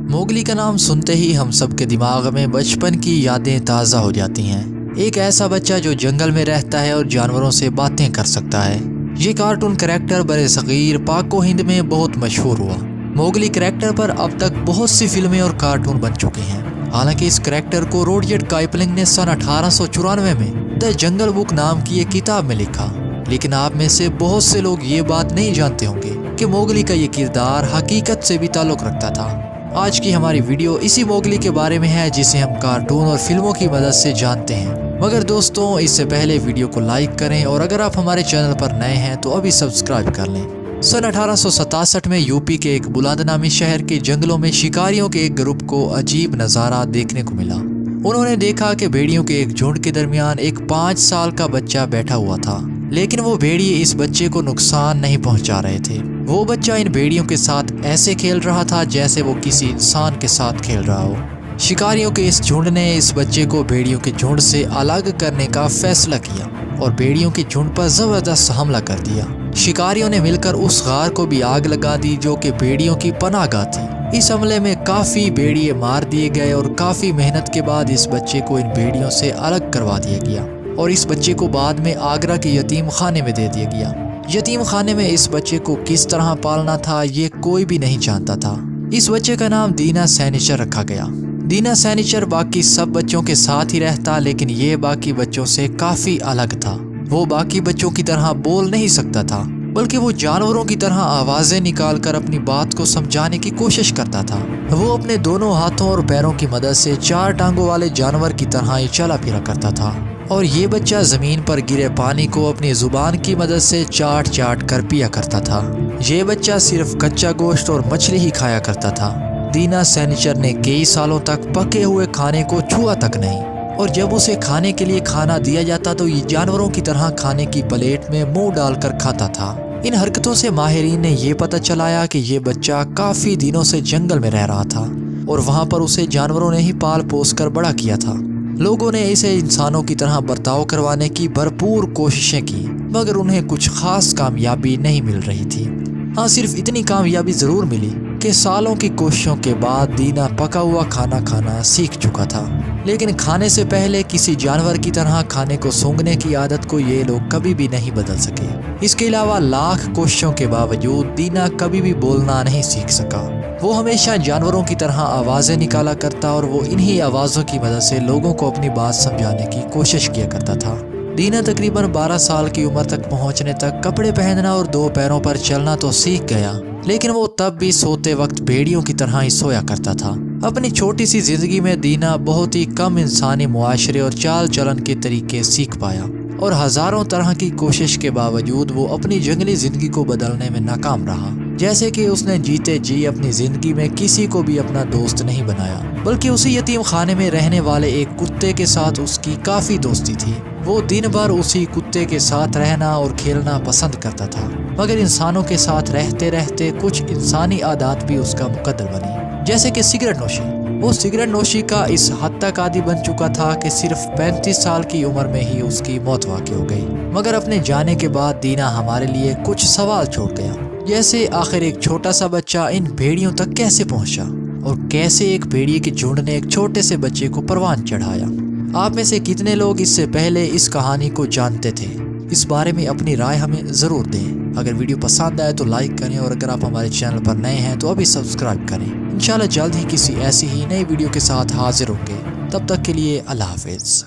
Mowgli کا نام سنتے ہی ہم سب کے دماغ میں بچپن کی یادیں تازہ ہو جاتی ہیں۔ ایک ایسا بچہ جو جنگل میں رہتا ہے اور جانوروں سے باتیں کر سکتا ہے۔ یہ کارٹون کریکٹر برِ صغیر پاک و ہند میں بہت مشہور ہوا۔ موگلی کریکٹر پر اب تک بہت سی فلمیں اور کارٹون بن چکے ہیں۔ حالانکہ اس کریکٹر کو روڈیارڈ کائپلنگ نے سن 1894 میں دی جنگل بک نام کی ایک کتاب میں لکھا، لیکن آپ میں سے بہت سے لوگ یہ بات نہیں جانتے ہوں گے کہ موگلی کا یہ کردار حقیقت سے بھی تعلق رکھتا تھا۔ آج کی ہماری ویڈیو اسی موگلی کے بارے میں ہے جسے ہم کارٹون اور فلموں کی مدد سے جانتے ہیں۔ مگر دوستوں، اس سے پہلے ویڈیو کو لائک کریں اور اگر آپ ہمارے چینل پر نئے ہیں تو ابھی سبسکرائب کر لیں۔ سن 1867 میں یوپی کے ایک بلند نامی شہر کے جنگلوں میں شکاریوں کے ایک گروپ کو عجیب نظارہ دیکھنے کو ملا۔ انہوں نے دیکھا کہ بھیڑیوں کے ایک جھنڈ کے درمیان ایک 5 سال کا بچہ بیٹھا ہوا تھا، لیکن وہ بھیڑیے اس بچے کو نقصان نہیں پہنچا رہے تھے۔ وہ بچہ ان بھیڑیوں کے ساتھ ایسے کھیل رہا تھا جیسے وہ کسی انسان کے ساتھ کھیل رہا ہو۔ شکاریوں کے اس جھنڈ نے اس بچے کو بھیڑیوں کے جھنڈ سے الگ کرنے کا فیصلہ کیا اور بھیڑیوں کے جھنڈ پر زبردست حملہ کر دیا۔ شکاریوں نے مل کر اس غار کو بھی آگ لگا دی جو کہ بھیڑیوں کی پناہ گاہ تھی۔ اس حملے میں کافی بھیڑیے مار دیے گئے اور کافی محنت کے بعد اس بچے کو ان بھیڑیوں سے الگ کروا دیا گیا اور اس بچے کو بعد میں آگرہ کے یتیم خانے میں دے دیا گیا۔ یتیم خانے میں اس بچے کو کس طرح پالنا تھا یہ کوئی بھی نہیں جانتا تھا۔ اس بچے کا نام دینا سینیچر رکھا گیا۔ دینا سینیچر باقی سب بچوں کے ساتھ ہی رہتا، لیکن یہ باقی بچوں سے کافی الگ تھا۔ وہ باقی بچوں کی طرح بول نہیں سکتا تھا، بلکہ وہ جانوروں کی طرح آوازیں نکال کر اپنی بات کو سمجھانے کی کوشش کرتا تھا۔ وہ اپنے دونوں ہاتھوں اور پیروں کی مدد سے 4 ٹانگوں والے جانور کی طرح ہی چلا پھرا کرتا تھا، اور یہ بچہ زمین پر گرے پانی کو اپنی زبان کی مدد سے چاٹ چاٹ کر پیا کرتا تھا۔ یہ بچہ صرف کچا گوشت اور مچھلی ہی کھایا کرتا تھا۔ دینا سینیچر نے کئی سالوں تک پکے ہوئے کھانے کو چھوا تک نہیں، اور جب اسے کھانے کے لیے کھانا دیا جاتا تو یہ جانوروں کی طرح کھانے کی پلیٹ میں منہ ڈال کر کھاتا تھا۔ ان حرکتوں سے ماہرین نے یہ پتہ چلایا کہ یہ بچہ کافی دنوں سے جنگل میں رہ رہا تھا اور وہاں پر اسے جانوروں نے ہی پال پوس کر بڑا کیا تھا۔ لوگوں نے اسے انسانوں کی طرح برتاؤ کروانے کی بھرپور کوششیں کی، مگر انہیں کچھ خاص کامیابی نہیں مل رہی تھی۔ ہاں، صرف اتنی کامیابی ضرور ملی کہ سالوں کی کوششوں کے بعد دینا پکا ہوا کھانا کھانا سیکھ چکا تھا، لیکن کھانے سے پہلے کسی جانور کی طرح کھانے کو سونگھنے کی عادت کو یہ لوگ کبھی بھی نہیں بدل سکے۔ اس کے علاوہ لاکھ کوششوں کے باوجود دینا کبھی بھی بولنا نہیں سیکھ سکا۔ وہ ہمیشہ جانوروں کی طرح آوازیں نکالا کرتا اور وہ انہی آوازوں کی مدد سے لوگوں کو اپنی بات سمجھانے کی کوشش کیا کرتا تھا۔ دینا تقریباً 12 سال کی عمر تک پہنچنے تک کپڑے پہننا اور 2 پیروں پر چلنا تو سیکھ گیا، لیکن وہ تب بھی سوتے وقت بھیڑیوں کی طرح ہی سویا کرتا تھا۔ اپنی چھوٹی سی زندگی میں دینا بہت ہی کم انسانی معاشرے اور چال چلن کے طریقے سیکھ پایا، اور ہزاروں طرح کی کوشش کے باوجود وہ اپنی جنگلی زندگی کو بدلنے میں ناکام رہا۔ جیسے کہ اس نے جیتے جی اپنی زندگی میں کسی کو بھی اپنا دوست نہیں بنایا، بلکہ اسی یتیم خانے میں رہنے والے ایک کتے کے ساتھ اس کی کافی دوستی تھی۔ وہ دن بھر اسی کتے کے ساتھ رہنا اور کھیلنا پسند کرتا تھا، مگر انسانوں کے ساتھ رہتے رہتے کچھ انسانی عادات بھی اس کا مقدر بنی، جیسے کہ سگریٹ نوشی۔ وہ سگریٹ نوشی کا اس حد تک عادی بن چکا تھا کہ صرف 35 سال کی عمر میں ہی اس کی موت واقع ہو گئی۔ مگر اپنے جانے کے بعد دینا ہمارے لیے کچھ سوال چھوڑ گیا، جیسے آخر ایک چھوٹا سا بچہ ان بھیڑیوں تک کیسے پہنچا، اور کیسے ایک بھیڑیے کے جھنڈ نے ایک چھوٹے سے بچے کو پروان چڑھایا۔ آپ میں سے کتنے لوگ اس سے پہلے اس کہانی کو جانتے تھے؟ اس بارے میں اپنی رائے ہمیں ضرور دیں۔ اگر ویڈیو پسند آئے تو لائک کریں، اور اگر آپ ہمارے چینل پر نئے ہیں تو ابھی سبسکرائب کریں۔ انشاءاللہ جلد ہی کسی ایسی ہی نئی ویڈیو کے ساتھ حاضر ہوں گے۔ تب تک کے لیے اللہ حافظ۔